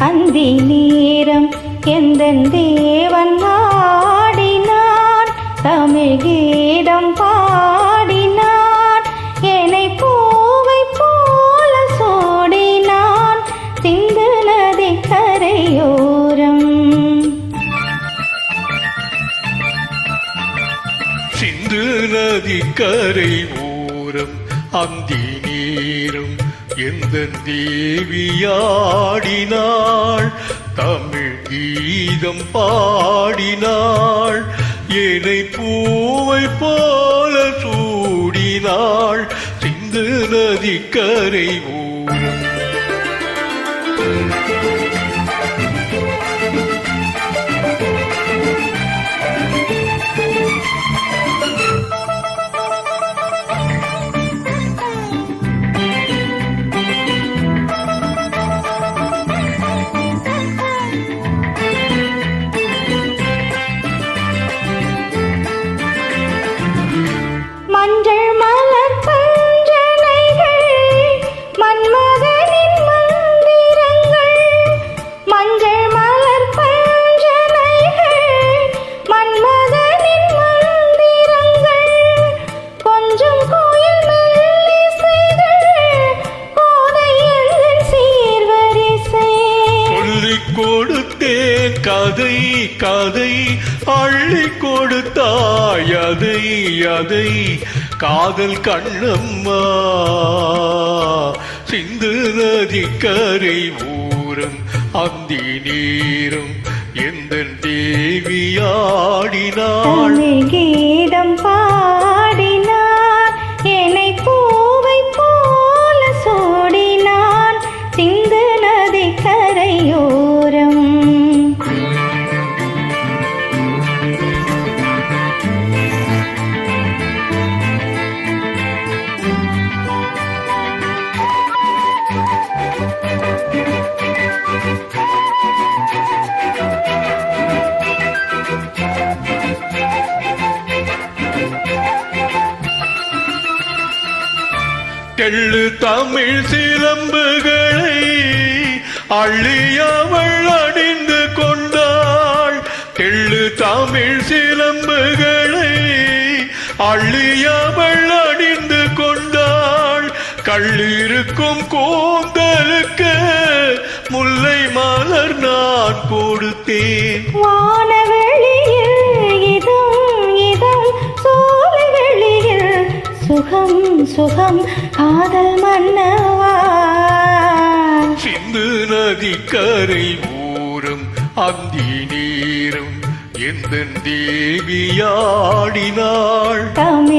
அந்தி நேரம் எந்தன் தேவன் ஆடினான், தமிழ் கீதம் பாடினான், என்னை பூவை போல சோடினான் சிந்து நதி கரையோரம். சிந்து நதி கரை ஓரம் அந்தி நேரம் எந்தன் தேவியாடினாள், தமிழ் கீதம் பாடினாள், என்னை பூவை போல சூடினாள் சிந்து நதி கரை ஓரம். மஞ்சள் மலர் பஞ்சனைகள் மன்மதனின் மந்திரங்கள், மஞ்சள் மலர் பஞ்சனைகள் மன்மதனின் மந்திரங்கள், கொஞ்சம் கோயில் மெல்லிசைகள் கோதை எந்தன் சீர்வரிசை. சொல்லிக் கொடுத்தேன் கதை கதை அள்ளி கொடுத்தாய் அதை அதை காதல் கண்ணம்மா. சிந்து நதி கரை ஊரம் அந்தி நேரம் எந்தன் தேவியாடினாள், தமிழ் கீதம் பாடினான், என்னை பூவை போல சோடினான் சிந்து நதி கரையோரம். தெள்ளு தமிழ் சிலம்புகளை அள்ளியவள் அணிந்து கொண்டாள், தெள்ளு தமிழ் சிலம்புகளை அள்ளியவள் அணிந்து கொண்டாள், கள்ளிருக்கும் கூந்தலுக்கு முல்லை மலர் நான் கொடுத்தேன். வானவெளியில் இதம் இதம் சோலைவெளியில் சுகம் சுகம் காதல் மன்னவா. சிந்து நதி கரை ஓரம் அந்தி நேரம் எந்தன் தேவியாடினாள், தமிழ்